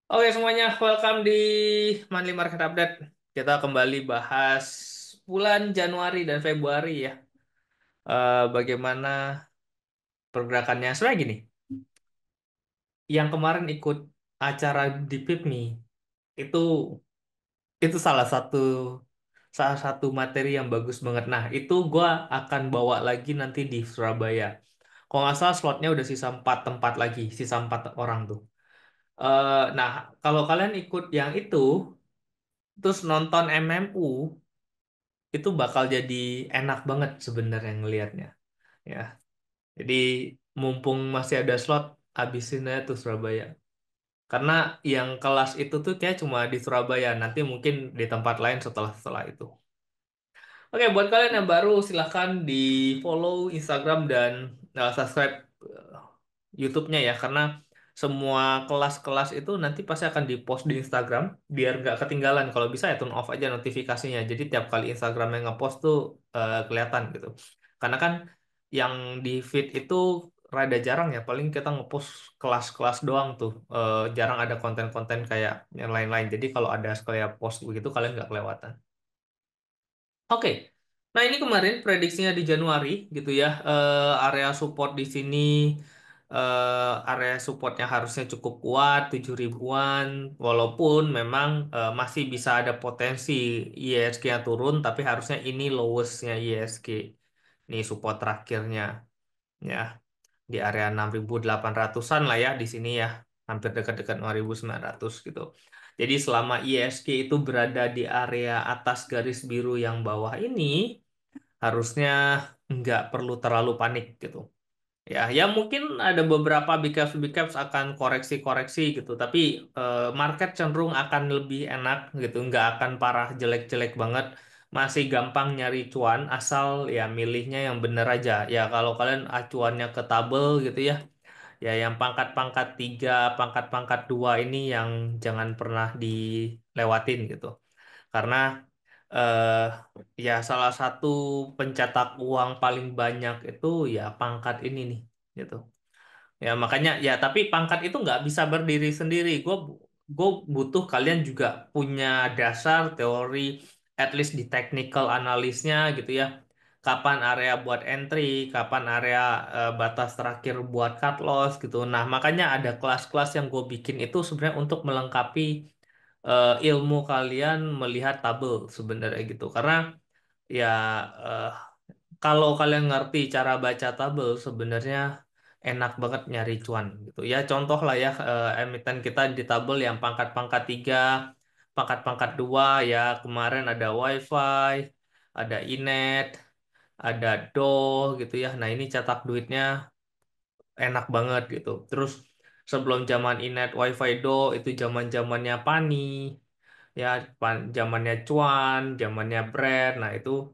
Oke semuanya, welcome di Monthly Market Update. Kita kembali bahas bulan Januari dan Februari ya. Bagaimana pergerakannya? Sebenarnya gini, yang kemarin ikut acara di PIPMI itu itu salah satu materi yang bagus banget. Nah, itu gua akan bawa lagi nanti di Surabaya. Kalau nggak salah slotnya udah sisa 4 tempat lagi, sisa 4 orang tuh. Nah, kalau kalian ikut yang itu, terus nonton MMU, itu bakal jadi enak banget sebenarnya ngelihatnya ya. Jadi mumpung masih ada slot, habisin aja tuh Surabaya. Karena yang kelas itu tuh kayak cuma di Surabaya, nanti mungkin di tempat lain setelah itu. Oke, buat kalian yang baru silahkan di follow Instagram dan subscribe YouTube-nya ya, karena semua kelas-kelas itu nanti pasti akan di-post di Instagram biar nggak ketinggalan. Kalau bisa ya turn off aja notifikasinya. Jadi tiap kali Instagram yang nge-post tuh kelihatan gitu. Karena kan yang di feed itu rada jarang ya. Paling kita nge-post kelas-kelas doang tuh. Jarang ada konten-konten kayak yang lain-lain. Jadi kalau ada sekali post begitu kalian nggak kelewatan. Oke, nah ini kemarin prediksinya di Januari gitu ya. Area support di sini, area supportnya harusnya cukup kuat 7 ribuan. Walaupun memang masih bisa ada potensi ISG yang turun, tapi harusnya ini lowestnya ISG. Ini support terakhirnya ya di area 6.800-an lah ya di sini ya. Hampir dekat-dekat 6.900 gitu. Jadi selama ISG itu berada di area atas garis biru yang bawah ini, harusnya nggak perlu terlalu panik gitu. Ya, ya mungkin ada beberapa big caps akan koreksi-koreksi gitu, tapi market cenderung akan lebih enak gitu, nggak akan parah jelek-jelek banget. Masih gampang nyari cuan asal ya milihnya yang bener aja. Ya kalau kalian acuannya ke tabel gitu ya, ya yang pangkat-pangkat 3, pangkat-pangkat 2 ini yang jangan pernah dilewatin gitu. Karena eh ya salah satu pencetak uang paling banyak itu ya pangkat ini nih gitu. Ya makanya ya tapi pangkat itu nggak bisa berdiri sendiri. Gue butuh kalian juga punya dasar teori at least di technical analisnya gitu ya. Kapan area buat entry, kapan area batas terakhir buat cut loss gitu. Nah, makanya ada kelas-kelas yang gue bikin itu sebenarnya untuk melengkapi ilmu kalian melihat tabel sebenarnya gitu. Karena ya eh, kalau kalian ngerti cara baca tabel sebenarnya enak banget nyari cuan gitu. Ya contoh lah ya emiten kita di tabel yang pangkat-pangkat 3, pangkat-pangkat 2 ya kemarin ada WiFi, ada Inet, ada Do gitu ya. Nah, ini cetak duitnya enak banget gitu. Terus sebelum zaman Inet WiFi Do itu zaman-zamannya Pani ya, zamannya Cuan, zamannya Brand. Nah, itu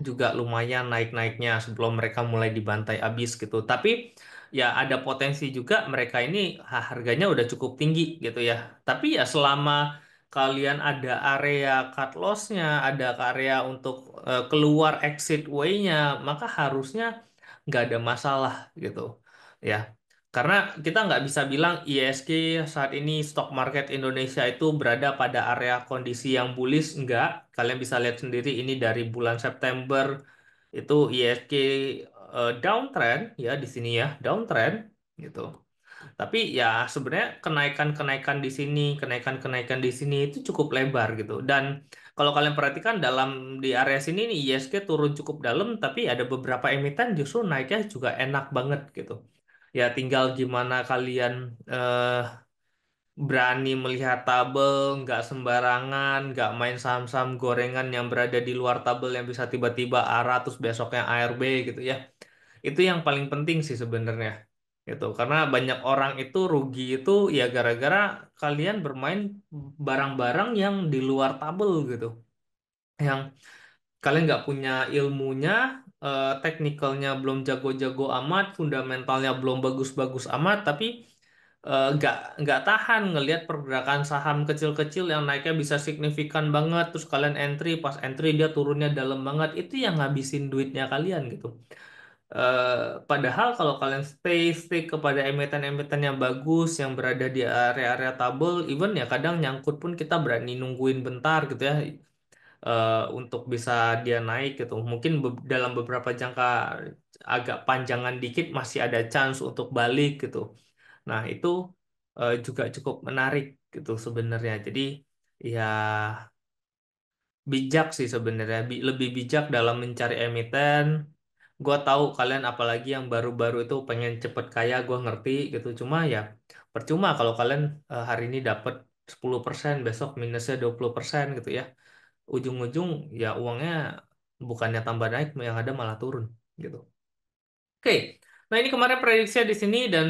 juga lumayan naik-naiknya sebelum mereka mulai dibantai abis gitu. Tapi ya ada potensi juga mereka ini harganya udah cukup tinggi gitu ya. Tapi ya selama kalian ada area cut loss-nya, ada area untuk keluar exit way-nya, maka harusnya nggak ada masalah gitu ya. Karena kita nggak bisa bilang ISG saat ini stock market Indonesia itu berada pada area kondisi yang bullish, enggak. Kalian bisa lihat sendiri ini dari bulan September itu ISG downtrend ya di sini ya, downtrend gitu. Tapi ya sebenarnya kenaikan-kenaikan di sini, kenaikan-kenaikan di sini itu cukup lebar gitu. Dan kalau kalian perhatikan dalam di area sini nih ISG turun cukup dalam, tapi ada beberapa emiten justru naiknya juga enak banget gitu. Ya tinggal gimana kalian berani melihat tabel, nggak sembarangan, nggak main saham-saham gorengan yang berada di luar tabel yang bisa tiba-tiba arah terus besoknya ARB gitu ya. Itu yang paling penting sih sebenarnya. Gitu. Karena banyak orang itu rugi itu ya gara-gara kalian bermain barang-barang yang di luar tabel gitu. Yang kalian nggak punya ilmunya, teknikalnya belum jago-jago amat, fundamentalnya belum bagus-bagus amat, tapi nggak tahan ngelihat pergerakan saham kecil-kecil yang naiknya bisa signifikan banget, terus kalian entry, pas entry dia turunnya dalam banget, itu yang ngabisin duitnya kalian gitu. Eh, Padahal kalau kalian stay kepada emiten-emiten yang bagus, yang berada di area-area tabel, even ya kadang nyangkut pun kita berani nungguin bentar gitu ya, untuk bisa dia naik gitu. Mungkin dalam beberapa jangka agak panjangan dikit masih ada chance untuk balik gitu. Nah, itu juga cukup menarik gitu sebenarnya. Jadi ya bijak sih sebenarnya, lebih bijak dalam mencari emiten. Gue tahu kalian apalagi yang baru-baru itu pengen cepet kaya, gue ngerti gitu. Cuma ya percuma kalau kalian hari ini dapat 10%, besok minusnya 20% gitu ya. Ujung-ujung ya uangnya bukannya tambah naik, yang ada malah turun gitu. Oke, nah ini kemarin prediksinya di sini dan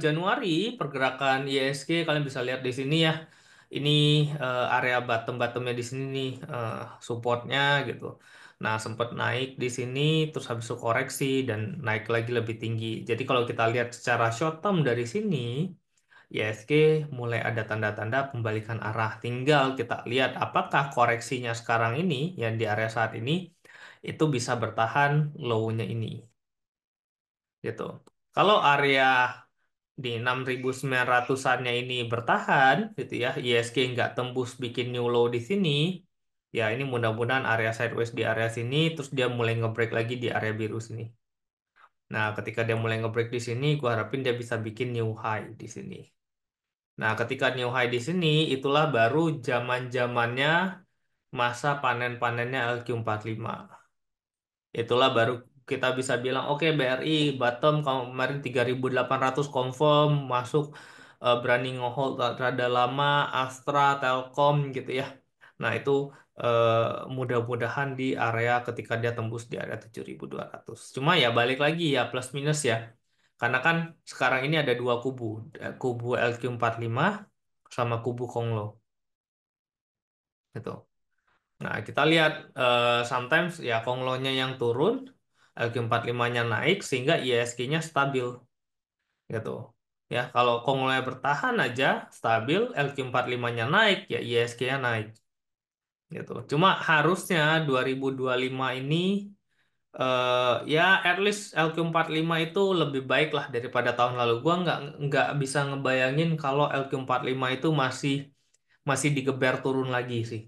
Januari pergerakan ISG kalian bisa lihat di sini ya. Ini area bottom-bottomnya di sini nih, supportnya gitu. Nah sempat naik di sini terus habis itu koreksi dan naik lagi lebih tinggi. Jadi kalau kita lihat secara short term dari sini, ISG mulai ada tanda-tanda pembalikan arah. Tinggal kita lihat apakah koreksinya sekarang ini yang di area saat ini itu bisa bertahan low-nya ini gitu. Kalau area di 6.900-annya ini bertahan gitu ya, ISG nggak tembus bikin new low di sini, ya ini mudah-mudahan area sideways di area sini, terus dia mulai ngebreak lagi di area biru sini. Nah, ketika dia mulai ngebreak di sini, gua harapin dia bisa bikin new high di sini. Nah, ketika new high di sini, itulah baru zaman-zamannya masa panen-panennya LQ45. Itulah baru kita bisa bilang, oke BRI bottom kemarin 3.800 confirm masuk, berani ngehold rada lama, Astra, Telkom gitu ya. Nah itu mudah-mudahan di area ketika dia tembus di area 7.200. Cuma ya balik lagi ya plus minus ya. Karena kan sekarang ini ada dua kubu, kubu LQ45 sama kubu Konglo gitu. Nah, kita lihat sometimes ya Konglonya yang turun, LQ45-nya naik sehingga ISG-nya stabil gitu. Ya, kalau Konglonya bertahan aja stabil, LQ45-nya naik ya ISG-nya naik gitu. Cuma harusnya 2025 ini ya at least LQ45 itu lebih baik lah daripada tahun lalu. Gua nggak bisa ngebayangin kalau LQ45 itu masih masih digeber turun lagi sih.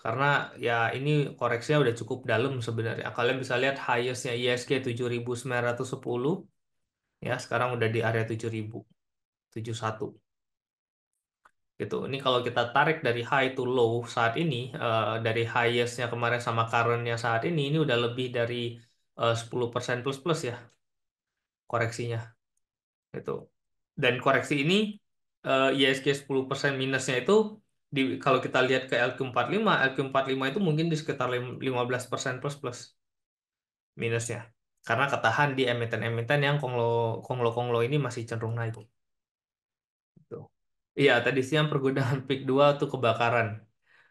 Karena ya ini koreksinya udah cukup dalam sebenarnya. Kalian bisa lihat highest-nya ISG 7.910 ya, sekarang udah di area 7.071 gitu. Ini kalau kita tarik dari high to low saat ini, dari highest-nya kemarin sama current-nya saat ini udah lebih dari 10% plus plus ya koreksinya gitu. Dan koreksi ini ISG 10% minusnya itu kalau kita lihat ke LQ45, LQ45 itu mungkin di sekitar 15% plus plus minusnya. Karena ketahan di emiten-emiten yang konglo-konglo ini masih cenderung naik. Gitu. Iya, tadi siang pergudangan peak 2 tuh kebakaran.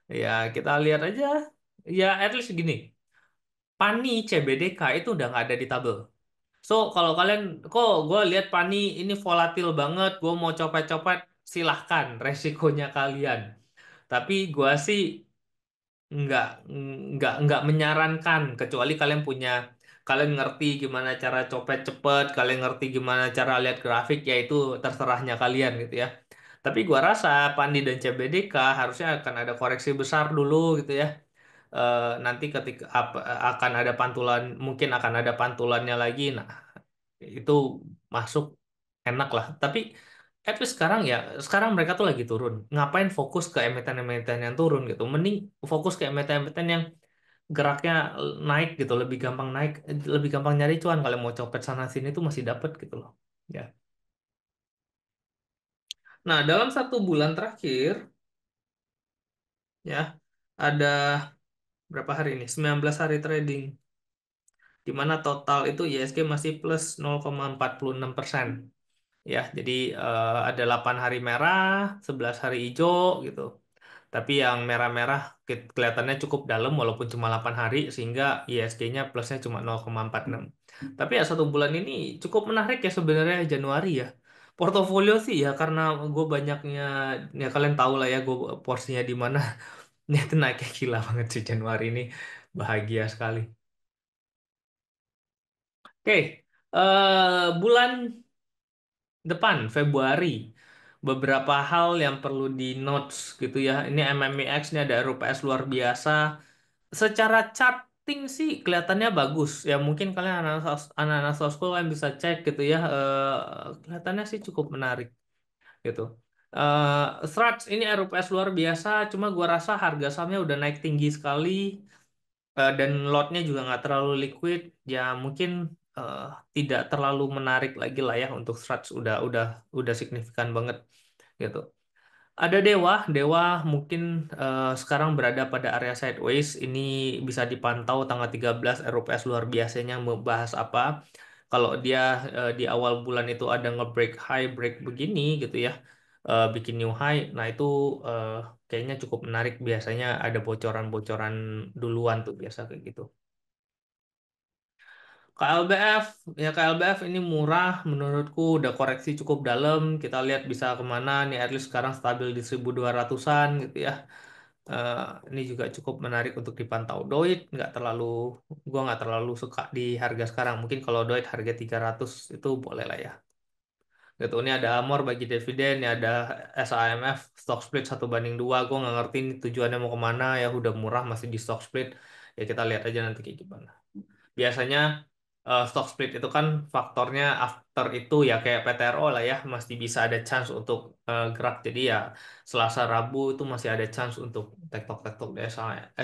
Ya, kita lihat aja. Ya, at least gini. Pani CBDK itu udah nggak ada di tabel. So, kalau kalian, kok gue lihat Pani ini volatil banget, gue mau copet-copet, silahkan, resikonya kalian. Tapi gue sih nggak nggak menyarankan, kecuali kalian ngerti gimana cara copet cepet, kalian ngerti gimana cara lihat grafik, ya itu terserahnya kalian gitu ya. Tapi gue rasa Pandi dan CBDK harusnya akan ada koreksi besar dulu gitu ya. Nanti ketika akan ada pantulan, mungkin akan ada pantulannya lagi. Nah, itu masuk enak lah. Tapi at least sekarang mereka tuh lagi turun. Ngapain fokus ke emiten-emiten yang turun gitu? Mending fokus ke emiten-emiten yang geraknya naik gitu, lebih gampang naik, lebih gampang nyari cuan. Kalau mau copet sana sini tuh masih dapet gitu loh. Ya. Nah, dalam 1 bulan terakhir ya ada berapa hari ini? 19 hari trading, di mana total itu ISG masih plus 0,46%. Ya, jadi ada 8 hari merah, 11 hari hijau gitu. Tapi yang merah-merah kelihatannya cukup dalam walaupun cuma 8 hari sehingga ISG-nya plusnya cuma 0,46. Tapi ya 1 bulan ini cukup menarik ya sebenarnya Januari ya. Portofolio sih ya karena gue banyaknya, ya kalian tahu lah ya gue porsinya di mana. Ini tuh naiknya gila banget sih Januari ini. Bahagia sekali. Oke. Bulan depan Februari beberapa hal yang perlu di notes gitu ya. Ini MMIX ini ada RUPS luar biasa. Secara charting sih kelihatannya bagus. Ya mungkin kalian anak-anak soft school kalian bisa cek gitu ya. Kelihatannya sih cukup menarik gitu. Struts ini RUPS luar biasa. Cuma gua rasa harga sahamnya udah naik tinggi sekali. Dan lotnya juga nggak terlalu liquid. Ya mungkin eh, tidak terlalu menarik lagi lah ya untuk Struts. Udah signifikan banget gitu. Ada Dewa, Dewa mungkin sekarang berada pada area sideways. Ini bisa dipantau tanggal 13 RUPS luar biasanya membahas apa. Kalau dia di awal bulan itu ada nge-break high, break begini gitu ya, bikin new high. Nah itu eh, kayaknya cukup menarik. Biasanya ada bocoran-bocoran duluan tuh biasa kayak gitu. KLBF, ya KLBF ini murah menurutku udah koreksi cukup dalam. Kita lihat bisa kemana nih, at least sekarang stabil di 1.200-an gitu ya. Eh, ini juga cukup menarik untuk dipantau. Doit gua nggak terlalu suka di harga sekarang. Mungkin kalau Doit harga 300 itu boleh lah ya. Gitu, ini ada Amor bagi dividen, ini ada SAMF stock split 1:2. Gue nggak ngerti ini tujuannya mau kemana ya. Udah murah masih di stock split. Ya kita lihat aja nanti kayak gimana. Biasanya stock split itu kan faktornya after itu ya kayak PTRO lah ya masih bisa ada chance untuk gerak. Jadi ya Selasa Rabu itu masih ada chance untuk tektok-tektok di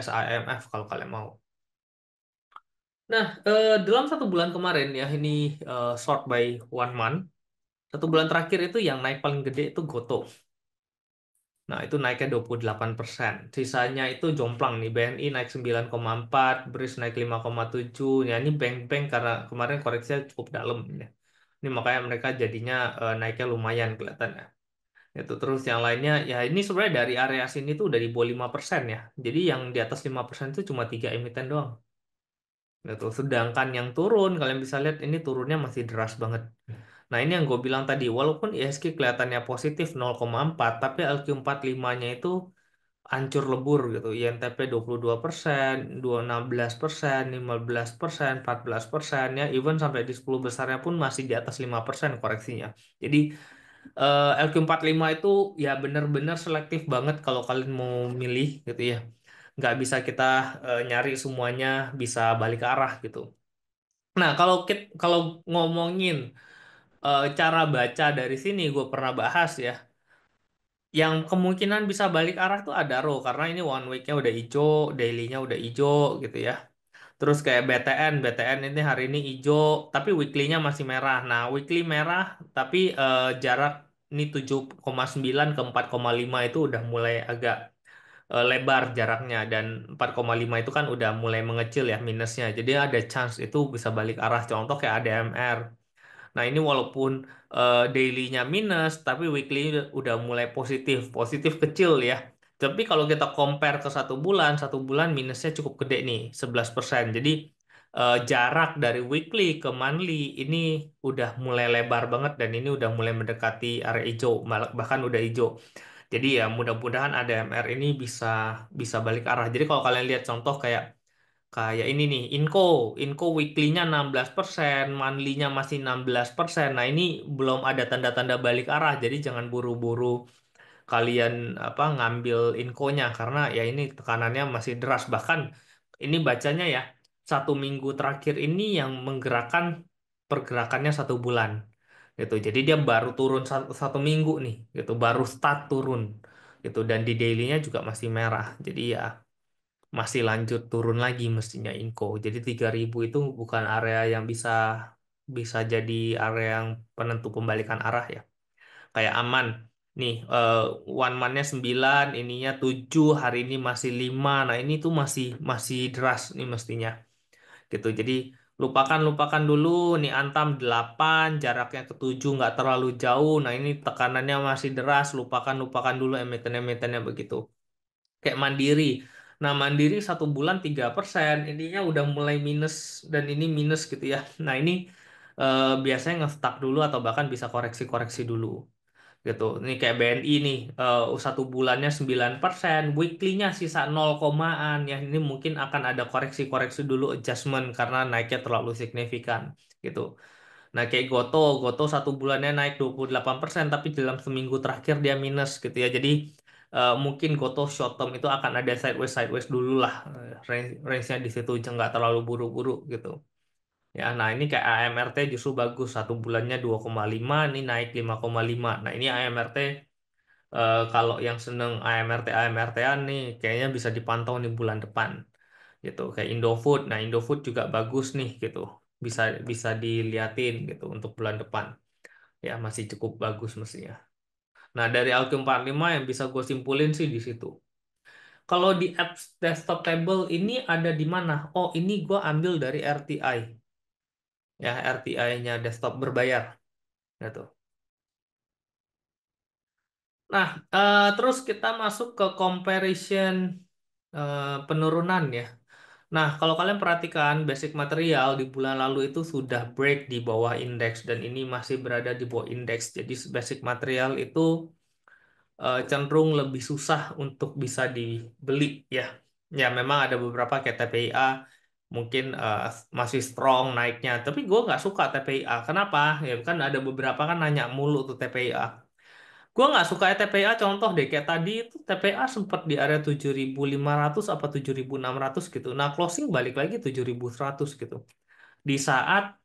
SAMF kalau kalian mau. Nah, dalam 1 bulan kemarin ya ini short by 1 month. 1 bulan terakhir itu yang naik paling gede itu Goto. Nah, itu naiknya 28%. Sisanya itu jomplang nih. BNI naik 9,4, BRIS naik 5,7. Ya, ini bank-bank karena kemarin koreksinya cukup dalam ya. Ini makanya mereka jadinya naiknya lumayan kelihatannya. Itu terus yang lainnya ya ini sebenarnya dari area sini tuh udah di bawah 5% ya. Jadi yang di atas 5% itu cuma 3 emiten doang. Gitu. Sedangkan yang turun, kalian bisa lihat ini turunnya masih deras banget. Nah, ini yang gue bilang tadi, walaupun ISG kelihatannya positif 0,4, tapi LQ45-nya itu hancur lebur gitu. INTP 22%, 16%, 15%, 14%, ya, even sampai di 10 besarnya pun masih di atas 5% koreksinya. Jadi, LQ45 itu ya benar-benar selektif banget kalau kalian mau milih gitu ya. Nggak bisa kita nyari semuanya bisa balik ke arah gitu. Nah, kalau ngomongin cara baca dari sini, gue pernah bahas ya. Yang kemungkinan bisa balik arah tuh ada row karena ini 1 week-nya udah hijau, daily-nya udah hijau gitu ya. Terus kayak BTN ini hari ini hijau, tapi weekly-nya masih merah. Nah, weekly merah, tapi jarak ini 7,9 ke 4,5 itu udah mulai agak lebar jaraknya dan 4,5 itu kan udah mulai mengecil ya minusnya. Jadi ada chance itu bisa balik arah. Contoh kayak ADMR. Nah, ini walaupun daily-nya minus, tapi weekly udah mulai positif. Positif kecil ya. Tapi kalau kita compare ke 1 bulan minusnya cukup gede nih, 11%. Jadi jarak dari weekly ke monthly ini udah mulai lebar banget dan ini udah mulai mendekati area hijau, bahkan udah hijau. Jadi ya mudah-mudahan ADMR ini bisa bisa balik arah. Jadi kalau kalian lihat contoh kayak ini nih, Inco weekly-nya 16%, monthly-nya masih 16%. Nah, ini belum ada tanda-tanda balik arah, jadi jangan buru-buru kalian apa ngambil inkonya karena ya ini tekanannya masih deras. Bahkan ini bacanya ya 1 minggu terakhir ini yang menggerakkan pergerakannya 1 bulan gitu. Jadi dia baru turun 1 minggu nih gitu, baru start turun gitu dan di daily-nya juga masih merah. Jadi ya masih lanjut turun lagi mestinya Inco. Jadi 3.000 itu bukan area yang bisa bisa jadi area yang penentu pembalikan arah ya. Kayak aman. Nih, 1 month-nya 9, ininya 7, hari ini masih 5. Nah, ini tuh masih masih deras nih mestinya. Gitu. Jadi lupakan dulu nih Antam 8, jaraknya ke 7 nggak terlalu jauh. Nah, ini tekanannya masih deras, lupakan dulu emiten-emitennya begitu kayak Mandiri. Nah, Mandiri 1 bulan 3%, ininya udah mulai minus dan ini minus gitu ya. Nah, ini biasanya nge-stuck dulu atau bahkan bisa koreksi-koreksi dulu gitu. Ini kayak BNI nih, 1 bulannya 9%, weekly-nya sisa 0 komaan ya. Ini mungkin akan ada koreksi-koreksi dulu adjustment karena naiknya terlalu signifikan gitu. Nah, kayak Goto satu bulannya naik 28%, tapi dalam seminggu terakhir dia minus gitu ya. Jadi mungkin Goto short term itu akan ada sideways dulu lah. Range-nya di situ nggak terlalu buru-buru gitu. Ya, nah ini kayak AMRT justru bagus, satu bulannya 2,5, ini naik 5,5. Nah, ini AMRT, kalau yang seneng AMRT-an nih kayaknya bisa dipantau nih bulan depan gitu. Kayak Indofood. Nah, Indofood juga bagus nih gitu. Bisa bisa diliatin gitu untuk bulan depan. Ya, masih cukup bagus mestinya. Nah, dari Alkium 45 yang bisa gue simpulin sih di situ. Kalau di apps desktop table ini ada di mana? Oh, ini gue ambil dari RTI. Ya, RTI-nya desktop berbayar gitu. Nah, terus kita masuk ke comparison penurunan ya. Nah, kalau kalian perhatikan basic material di bulan lalu itu sudah break di bawah indeks dan ini masih berada di bawah indeks. Jadi basic material itu cenderung lebih susah untuk bisa dibeli ya. Ya, memang ada beberapa kayak TPIA mungkin masih strong naiknya, tapi gue nggak suka TPIA. Kenapa? Ya kan ada beberapa kan nanya mulu tuh TPIA. Gue nggak suka TPA, contoh deh kayak tadi itu TPA sempat di area 7.500 apa 7.600 gitu. Nah, closing balik lagi 7.100 gitu. Di saat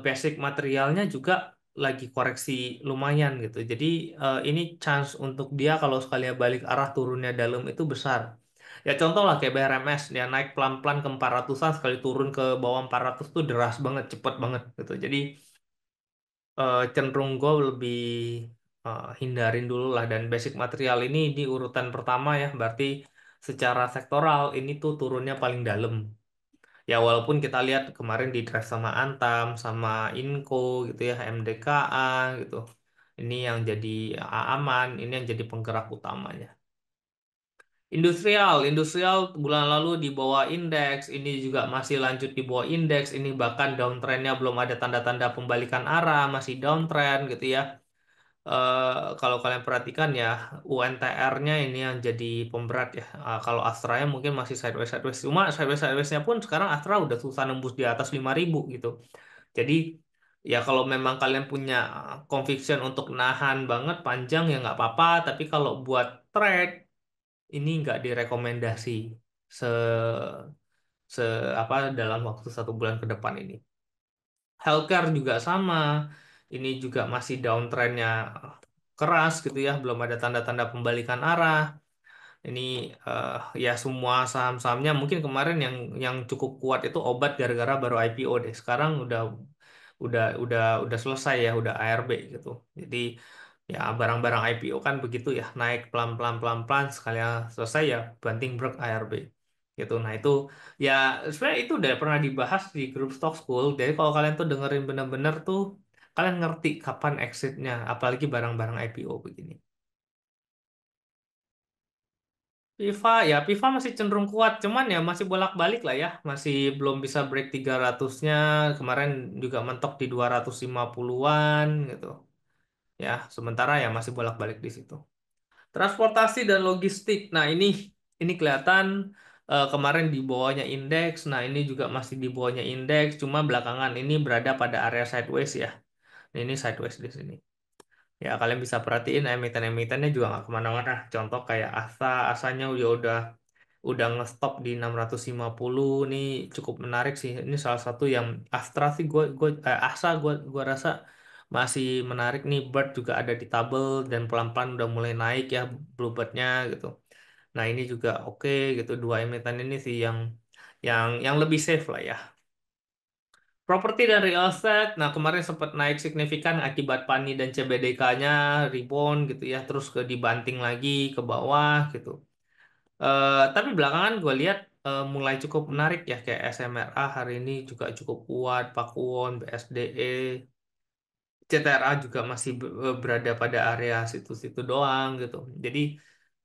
basic materialnya juga lagi koreksi lumayan gitu. Jadi ini chance untuk dia kalau sekalian balik arah turunnya dalam itu besar. Ya contoh lah kayak BRMS, dia naik pelan-pelan ke 400-an, sekali turun ke bawah 400 tuh deras banget, cepet banget gitu. Jadi cenderung gue lebih hindarin dulu lah, dan basic material ini di urutan pertama ya, berarti secara sektoral ini tuh turunnya paling dalam ya, walaupun kita lihat kemarin di drive sama Antam sama Inco gitu ya, MDKA gitu, ini yang jadi aman, ini yang jadi penggerak utamanya. Industrial bulan lalu di bawah indeks, ini juga masih lanjut di bawah indeks, ini bahkan downtrendnya belum ada tanda-tanda pembalikan arah, masih downtrend gitu ya. Kalau kalian perhatikan ya, UNTR-nya ini yang jadi pemberat ya. Kalau Astra-nya mungkin masih sideways. Cuma sideways-nya pun sekarang Astra udah susah nembus di atas 5.000 gitu. Jadi ya kalau memang kalian punya conviction untuk nahan banget panjang ya nggak apa-apa. Tapi kalau buat trade ini nggak direkomendasi se se apa dalam waktu satu bulan ke depan ini. Healthcare juga sama. Ini juga masih downtrendnya keras gitu ya, belum ada tanda-tanda pembalikan arah. Ini eh, ya semua saham-sahamnya mungkin kemarin yang cukup kuat itu obat gara-gara baru IPO deh. Sekarang udah selesai ya, udah ARB gitu. Jadi ya barang-barang IPO kan begitu ya, naik pelan-pelan pelan-pelan sekali selesai ya banting brek ARB gitu. Nah, itu ya sebenarnya itu udah pernah dibahas di grup Stock School. Jadi kalau kalian tuh dengerin bener-bener tuh kalian ngerti kapan exitnya, apalagi barang-barang IPO begini. FIFA masih cenderung kuat, cuman ya masih bolak-balik lah ya, masih belum bisa break 300-nya. Kemarin juga mentok di 250-an gitu. Ya, sementara ya masih bolak-balik di situ. Transportasi dan logistik. Nah, ini kelihatan kemarin di bawahnya indeks. Nah, ini juga masih di bawahnya indeks, cuma belakangan ini berada pada area sideways ya. Nah, ini sideways di sini. Ya, kalian bisa perhatiin emiten-emitennya juga nggak kemana-mana. Contoh kayak ASA-nya udah ngestop di 650 nih, cukup menarik sih. Ini salah satu yang Astra sih ASA gue rasa masih menarik nih. Bird juga ada di tabel dan pelan-pelan udah mulai naik ya Bluebird-nya gitu. Nah, ini juga oke gitu, dua emiten ini sih yang lebih safe lah ya. Properti dan real estate, nah kemarin sempat naik signifikan akibat PANI dan CBDK-nya rebound gitu ya, terus ke dibanting lagi ke bawah gitu. Tapi belakangan gue lihat mulai cukup menarik ya, kayak SMRA hari ini juga cukup kuat, Pakuwon, BSDE, CTRA juga masih berada pada area situ-situ doang gitu. Jadi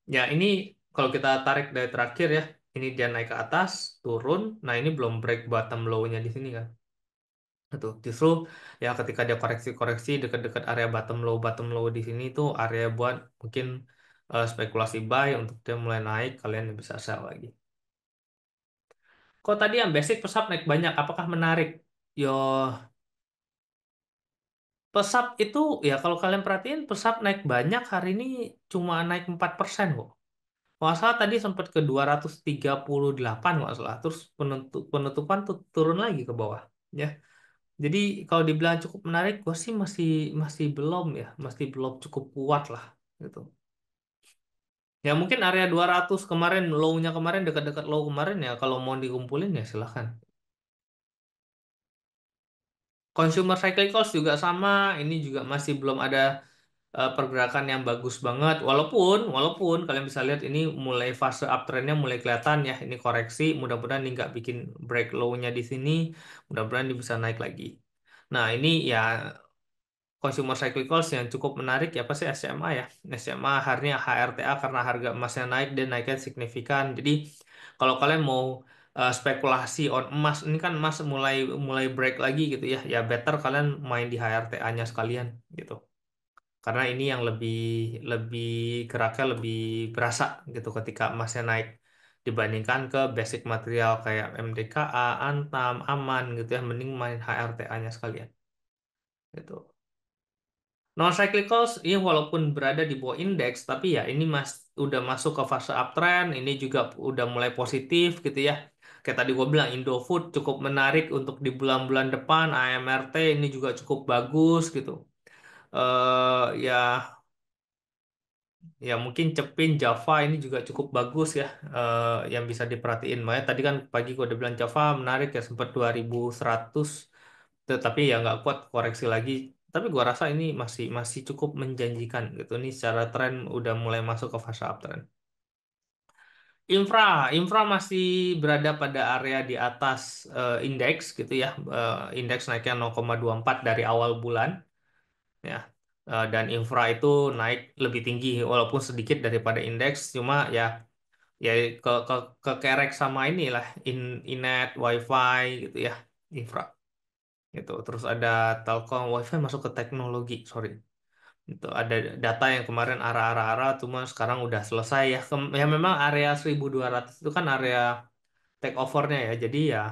ya ini kalau kita tarik dari terakhir ya, ini dia naik ke atas, turun, nah ini belum break bottom low-nya di sini kan. Itu justru ya ketika dia koreksi-koreksi dekat-dekat area bottom low di sini tuh area buat mungkin spekulasi buy untuk dia mulai naik, kalian bisa sell lagi. Kok tadi yang basic pesat naik banyak, apakah menarik? Yo, Pesap itu ya kalau kalian perhatiin pesap naik banyak hari ini cuma naik 4% kok. Kalau nggak salah tadi sempat ke 238 nggak salah. Terus penutupan tuh turun lagi ke bawah. Ya. Jadi kalau dibilang cukup menarik, gue sih masih masih belum ya, masih belum cukup kuat lah gitu. Ya mungkin area 200 kemarin, low-nya kemarin dekat-dekat low kemarin ya kalau mau dikumpulin ya silahkan. Consumer cyclicals juga sama, ini juga masih belum ada pergerakan yang bagus banget. Walaupun walaupun kalian bisa lihat ini mulai fase uptrendnya mulai kelihatan ya. Ini koreksi, mudah-mudahan ini nggak bikin break low-nya di sini. Mudah-mudahan ini bisa naik lagi. Nah ini ya consumer cyclicals yang cukup menarik ya pasti SMA ya. SMA harinya HRTA karena harga emasnya naik dan naiknya signifikan. Jadi kalau kalian mau spekulasi on emas, ini kan emas mulai mulai break lagi gitu ya. Ya better kalian main di HRTA-nya sekalian gitu. Karena ini yang lebih lebih geraknya lebih berasa gitu ketika emasnya naik dibandingkan ke basic material kayak MDKA, Antam, Aman gitu ya. Mending main HRTA-nya sekalian gitu. Non cyclicals ini walaupun berada di bawah indeks tapi ya ini udah masuk ke fase uptrend, ini juga udah mulai positif gitu ya. Kayak tadi gue bilang Indofood cukup menarik untuk di bulan-bulan depan, AMRT ini juga cukup bagus gitu. Ya ya mungkin Cepin Java ini juga cukup bagus ya, yang bisa diperhatiin. Makanya tadi kan pagi gue udah bilang Java menarik ya sempat 2100. Tapi ya nggak kuat koreksi lagi. Tapi gua rasa ini masih masih cukup menjanjikan gitu. Ini secara tren udah mulai masuk ke fase uptrend. Infra, infra masih berada pada area di atas indeks gitu ya. Indeks naiknya 0,24 dari awal bulan ya. Dan infra itu naik lebih tinggi walaupun sedikit daripada indeks. Cuma ya ya ke kekerek sama inilah Inet, WiFi gitu ya. Infra gitu. Terus ada Telkom, WiFi masuk ke teknologi, sorry. Itu ada data yang kemarin arah-arah-arah, cuma sekarang udah selesai ya. Ya memang area 1200 itu kan area take overnya ya. Jadi ya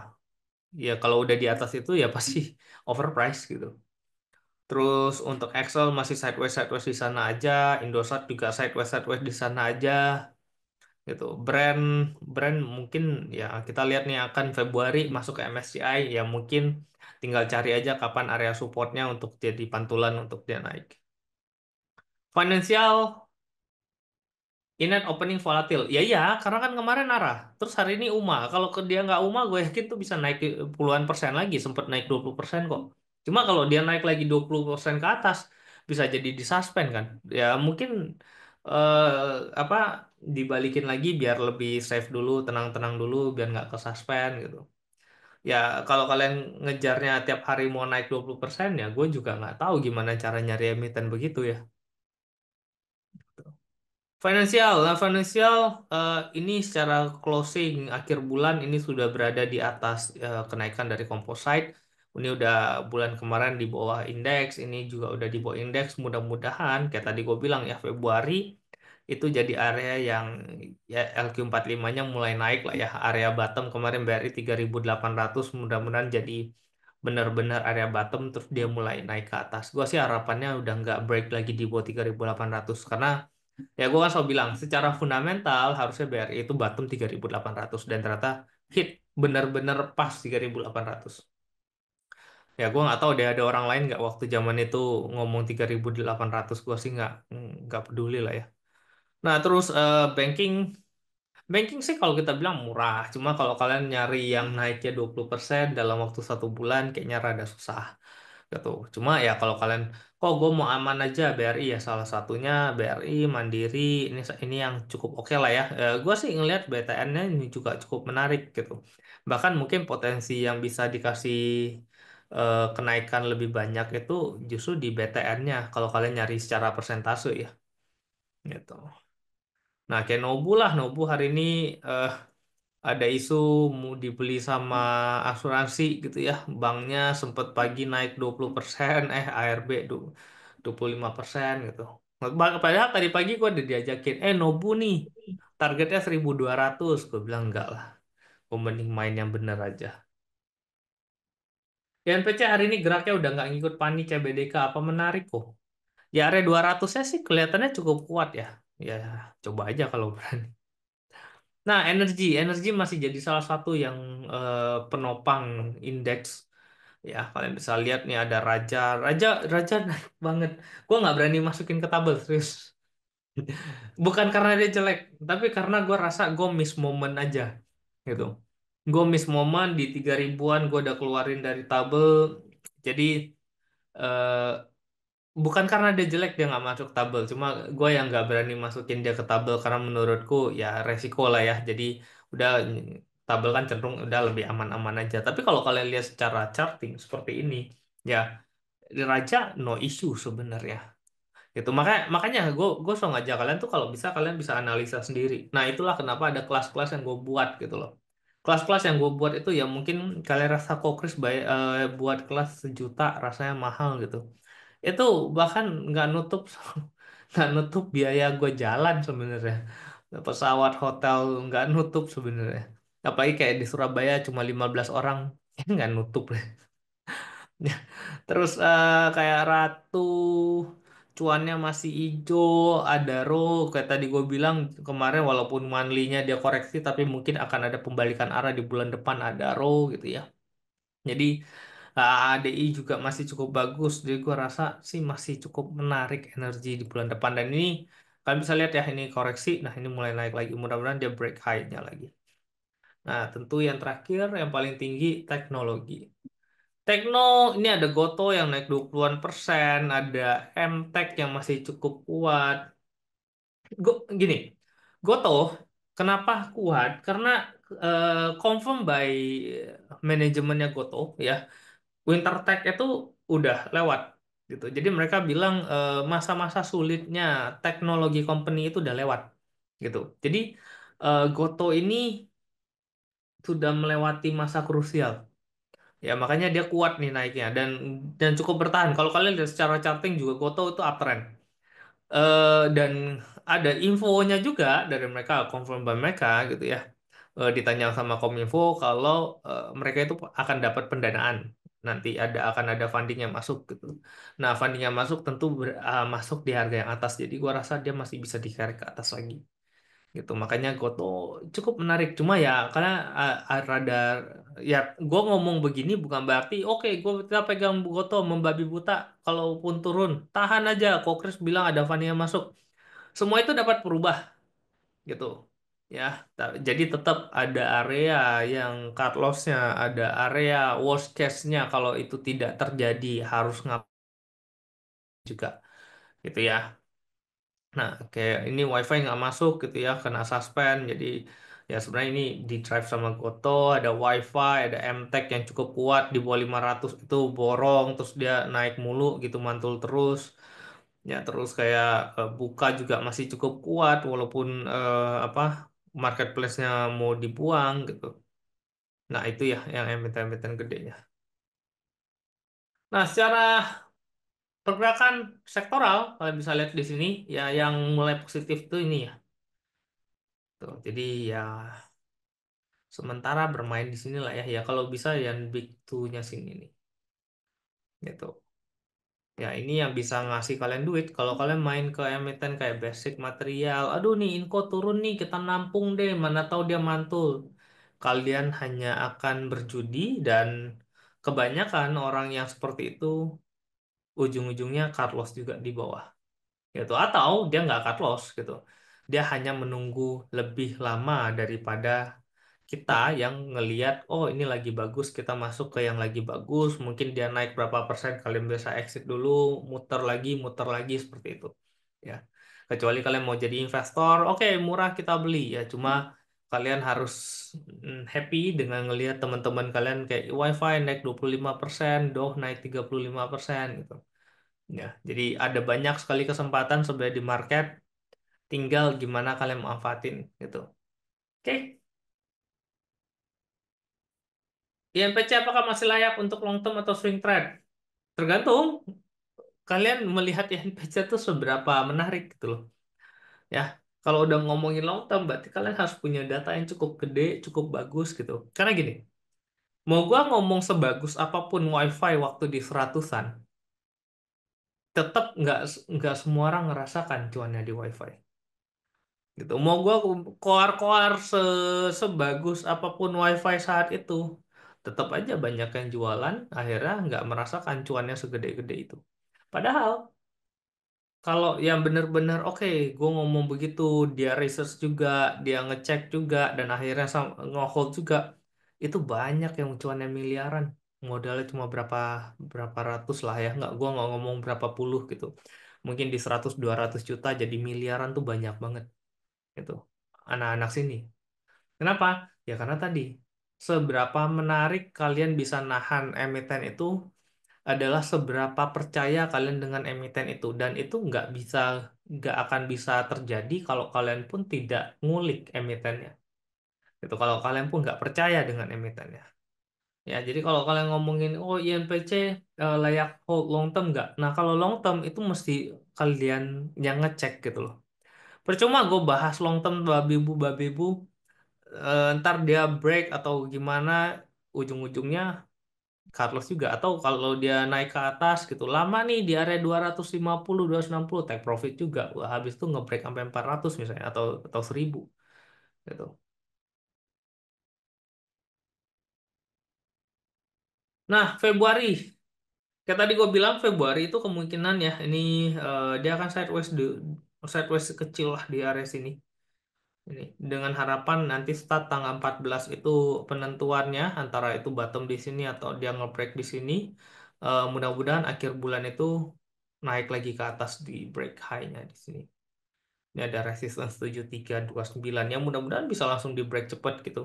ya kalau udah di atas itu ya pasti overprice gitu. Terus untuk Excel masih sideways sideways di sana aja, Indosat juga sideways sideways di sana aja gitu. Brand brand mungkin ya kita lihat nih akan Februari masuk ke MSCI ya mungkin tinggal cari aja kapan area supportnya untuk jadi pantulan untuk dia naik. Finansial Inet opening volatil. Ya iya, karena kan kemarin arah. Terus hari ini UMA. Kalau ke dia nggak UMA, gue yakin tuh bisa naik puluhan persen lagi. Sempat naik 20% kok. Cuma kalau dia naik lagi 20% ke atas, bisa jadi disuspend kan. Ya mungkin apa dibalikin lagi biar lebih safe dulu, tenang-tenang dulu, biar nggak ke suspend gitu. Ya kalau kalian ngejarnya tiap hari mau naik 20% ya gue juga nggak tahu gimana cara nyari emiten begitu ya. Finansial, nah finansial ini secara closing akhir bulan ini sudah berada di atas kenaikan dari composite. Ini udah bulan kemarin di bawah indeks, ini juga udah di bawah indeks. Mudah-mudahan kayak tadi gue bilang ya Februari itu jadi area yang ya LQ45-nya mulai naik lah ya. Area bottom kemarin BRI 3800 mudah-mudahan jadi benar-benar area bottom terus dia mulai naik ke atas. Gue sih harapannya udah nggak break lagi di bawah 3800 karena ya gue kan selalu bilang, secara fundamental harusnya BRI itu bottom 3800 dan ternyata hit benar-benar pas 3800. Ya gue nggak tahu deh ada orang lain nggak waktu zaman itu ngomong 3800 gue sih nggak peduli lah ya. Nah terus banking banking sih kalau kita bilang murah, cuma kalau kalian nyari yang naiknya 20% dalam waktu 1 bulan kayaknya rada susah gitu. Cuma ya kalau kalian kok gue mau aman aja BRI ya salah satunya BRI Mandiri ini yang cukup oke lah ya. Gue sih ngelihat BTN-nya ini juga cukup menarik gitu. Bahkan mungkin potensi yang bisa dikasih kenaikan lebih banyak itu justru di BTN-nya kalau kalian nyari secara persentase ya gitu. Nah kayak Nobu lah Nobu hari ini eh, ada isu mau dibeli sama asuransi gitu ya. Banknya sempat pagi naik 20%, ARB 25% gitu. Padahal tadi pagi gue udah diajakin, Nobu nih, targetnya 1200. Gue bilang enggak lah, gue mending main yang bener aja. INPC hari ini geraknya udah nggak ngikut panik CBDK, apa menarik kok. Ya area 200-nya sih kelihatannya cukup kuat ya. Ya coba aja kalau berani. Nah, energi masih jadi salah satu yang penopang indeks. Ya, kalian bisa lihat nih ada Raja naik banget. Gua nggak berani masukin ke tabel serius. Bukan karena dia jelek, tapi karena gue rasa gue miss moment aja, gitu. Gue miss moment di 3 ribuan, gue udah keluarin dari tabel. Jadi eh, bukan karena dia jelek dia nggak masuk tabel, cuma gue yang nggak berani masukin dia ke tabel karena menurutku ya resiko lah ya. Jadi udah tabel kan cenderung udah lebih aman-aman aja. Tapi kalau kalian lihat secara charting seperti ini, ya Raja no issue sebenarnya gitu. Makanya gue selalu ngajak kalian tuh kalau bisa kalian bisa analisa sendiri. Nah, itulah kenapa ada kelas-kelas yang gue buat gitu loh. Kelas-kelas yang gue buat itu ya mungkin kalian rasa kok Chris buat kelas 1 juta rasanya mahal gitu. Itu bahkan nggak nutup nggak nutup biaya gue jalan sebenarnya. Pesawat, hotel nggak nutup sebenarnya. Apalagi kayak di Surabaya cuma 15 orang, nggak nutup. Terus kayak Ratu cuannya masih hijau, ada row kayak tadi gue bilang kemarin walaupun monthly-nya dia koreksi tapi mungkin akan ada pembalikan arah di bulan depan ada row gitu ya. Jadi ADI juga masih cukup bagus. Jadi gue rasa sih masih cukup menarik energi di bulan depan dan ini kalian bisa lihat ya ini koreksi. Nah, ini mulai naik lagi. Mudah-mudahan dia break high-nya lagi. Nah, tentu yang terakhir yang paling tinggi teknologi. Tekno ini ada Goto yang naik 20-an persen, ada MTech yang masih cukup kuat. Gini, Goto kenapa kuat? Karena confirm by manajemennya Goto ya, Winter Tech itu udah lewat gitu. Jadi mereka bilang masa-masa sulitnya teknologi company itu udah lewat gitu. Jadi Goto ini sudah melewati masa krusial. Ya, makanya dia kuat nih naiknya dan cukup bertahan. Kalau kalian lihat secara charting juga Goto itu uptrend. Dan ada infonya juga dari mereka, confirm by mereka gitu ya. Ditanya sama Kominfo kalau mereka itu akan dapat pendanaan. Nanti akan ada funding yang masuk gitu. Nah, funding yang masuk tentu masuk di harga yang atas. Jadi gua rasa dia masih bisa dikerek ke atas lagi gitu. Makanya Goto cukup menarik. Cuma ya karena rada ya gue ngomong begini bukan berarti oke gue kita pegang Goto membabi buta kalaupun turun tahan aja. Kok Chris bilang ada Fania yang masuk. Semua itu dapat berubah gitu. Ya, jadi tetap ada area yang cut loss-nya, ada area worst case-nya kalau itu tidak terjadi harus juga gitu ya. Nah, kayak ini WiFi nggak masuk gitu ya, kena suspend. Jadi ya sebenarnya ini di drive sama Goto, ada WiFi, ada MTech yang cukup kuat di bawah 500 itu borong, terus dia naik mulu gitu, mantul terus. Ya terus kayak Buka juga masih cukup kuat walaupun apa marketplace-nya mau dibuang gitu. Nah, itu ya yang emiten-emiten gedenya. Nah, secara pergerakan sektoral, kalian bisa lihat di sini ya yang mulai positif tuh ini ya. Tuh, jadi ya sementara bermain di sini lah ya. Ya kalau bisa yang big two-nya sini nih. Gitu. Ya ini yang bisa ngasih kalian duit. Kalau kalian main ke emiten kayak basic material. Aduh nih Inco turun nih kita nampung deh. Mana tahu dia mantul. Kalian hanya akan berjudi dan kebanyakan orang yang seperti itu ujung-ujungnya cut loss juga di bawah. Gitu. Atau dia nggak cut loss gitu. Dia hanya menunggu lebih lama daripada kita yang ngeliat oh ini lagi bagus kita masuk ke yang lagi bagus mungkin dia naik berapa persen kalian bisa exit dulu muter lagi seperti itu ya kecuali kalian mau jadi investor oke murah kita beli ya cuma kalian harus happy dengan ngelihat teman-teman kalian kayak WiFi naik 25% Doh naik 35% gitu ya jadi ada banyak sekali kesempatan sebenarnya di market tinggal gimana kalian manfaatin gitu oke. INPC apakah masih layak untuk long term atau swing trade? Tergantung kalian melihat INPC itu seberapa menarik gitu loh. Ya, kalau udah ngomongin long term berarti kalian harus punya data yang cukup gede, cukup bagus gitu. Karena gini, Mau gua ngomong sebagus apapun WiFi waktu di seratusan, tetap nggak semua orang ngerasakan cuannya di WiFi. Gitu. Mau gua koar-koar sebagus apapun WiFi saat itu, tetap aja banyak yang jualan, akhirnya nggak merasakan cuannya segede-gede itu. Padahal kalau yang bener-bener oke, gue ngomong begitu, dia research juga, dia ngecek juga, dan akhirnya nge-hold juga, itu banyak yang cuannya miliaran. Modalnya cuma berapa berapa ratus lah ya, nggak ngomong berapa puluh gitu. Mungkin di 100-200 juta jadi miliaran tuh banyak banget gitu. Anak-anak sini. Kenapa? Ya karena tadi seberapa menarik kalian bisa nahan emiten itu adalah seberapa percaya kalian dengan emiten itu, dan itu nggak akan bisa terjadi kalau kalian pun tidak ngulik emitennya gitu, kalau kalian pun nggak percaya dengan emitennya. Ya jadi kalau kalian ngomongin oh INPC layak hold long term nggak, nah kalau long term itu mesti kalian yang ngecek gitu loh. Percuma gue bahas long term babi bu, ntar dia break atau gimana, ujung-ujungnya Carlos juga, atau kalau dia naik ke atas gitu lama nih di area 250 260 take profit juga. Wah, habis itu ngebreak sampai 400 misalnya, atau 1000 gitu. Nah, Februari kayak tadi gue bilang, Februari itu kemungkinan ya ini dia akan sideways kecil lah di area sini ini, dengan harapan nanti start tanggal 14 itu penentuannya antara itu bottom di sini atau dia ngebreak di sini. Mudah-mudahan akhir bulan itu naik lagi ke atas di break high-nya di sini. Ini ada resistance 7329 yang mudah-mudahan bisa langsung di break cepet gitu.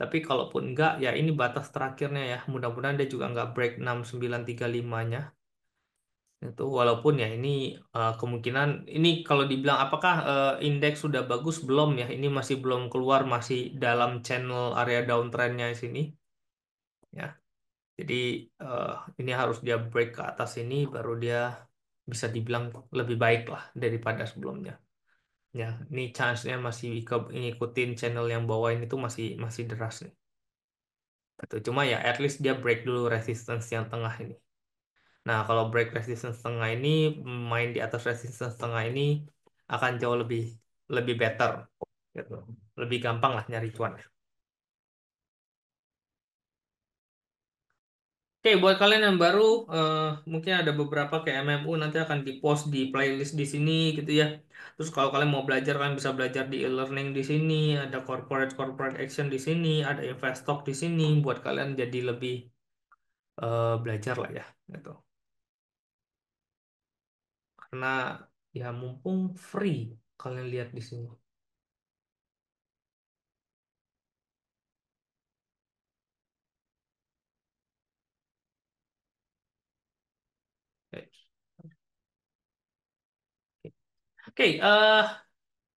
Tapi kalaupun enggak, ya ini batas terakhirnya ya. Mudah-mudahan dia juga enggak break 6935-nya. Itu walaupun ya ini kemungkinan ini kalau dibilang apakah indeks sudah bagus, belum ya. Ini masih belum keluar, masih dalam channel area downtrendnya di sini ya. Jadi eh, ini harus dia break ke atas ini baru dia bisa dibilang lebih baik lah daripada sebelumnya. Ya, ini chance-nya masih ngikutin channel yang bawain itu masih masih deras nih. Gitu. Cuma ya at least dia break dulu resistance yang tengah ini. Nah, kalau break resistance tengah ini, main di atas resistance tengah ini akan jauh lebih lebih better gitu. Lebih gampang lah nyari cuan. Oke, buat kalian yang baru, eh, mungkin ada beberapa kayak MMU nanti akan di-post di playlist di sini gitu ya. Terus kalau kalian mau belajar, kalian bisa belajar di e-learning di sini, ada corporate corporate action di sini, ada Investtalk di sini, buat kalian jadi lebih belajar lah ya, gitu. Karena ya mumpung free, kalian lihat di sini. Oke,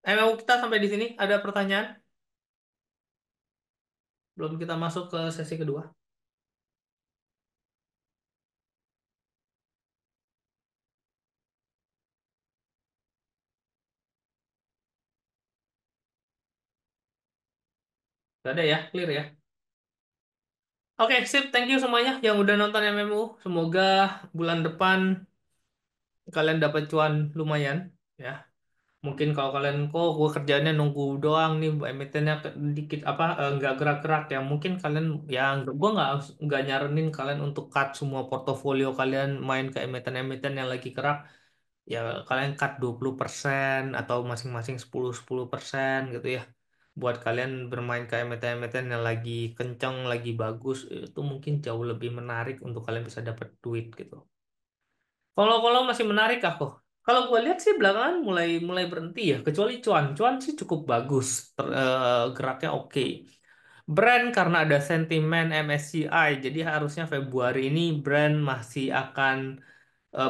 MMU kita sampai di sini. Ada pertanyaan? Belum kita masuk ke sesi kedua. Gak ada ya, clear ya. Oke, sip. Thank you semuanya yang udah nonton MMU. Semoga bulan depan kalian dapat cuan lumayan ya. Mungkin kalau kalian kok gue kerjanya nunggu doang nih, emitennya dikit apa nggak gerak-gerak ya. Mungkin kalian ya gue nggak nyaranin kalian untuk cut semua portofolio kalian main ke emiten-emiten yang lagi gerak. Ya kalian cut 20% atau masing-masing 10-10% gitu ya. Buat kalian bermain ke emiten-emiten yang lagi kenceng, lagi bagus, itu mungkin jauh lebih menarik untuk kalian bisa dapat duit gitu. Kalau masih menarik aku. Kalau gue lihat sih belakangan mulai mulai berhenti ya, kecuali cuan. Cuan sih cukup bagus, geraknya oke. Brand karena ada sentimen MSCI, jadi harusnya Februari ini brand masih akan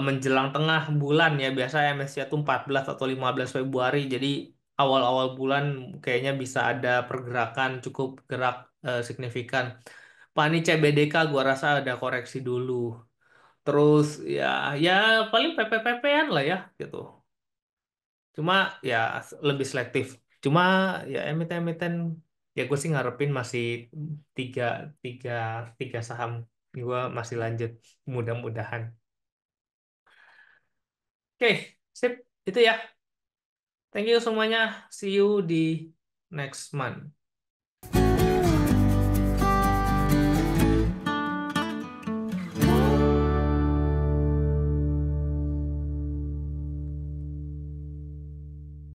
menjelang tengah bulan ya. Biasa MSCI itu 14 atau 15 Februari. Jadi awal-awal bulan kayaknya bisa ada pergerakan cukup gerak signifikan. Pani CBDK gua rasa ada koreksi dulu. Terus ya paling PP-PP-an lah ya gitu. Cuma ya lebih selektif. Cuma ya emiten-emiten Ya gue sih ngarepin masih tiga, tiga, tiga saham. Gue masih lanjut, mudah-mudahan. Oke, sip. Itu ya. Thank you semuanya. See you di next month.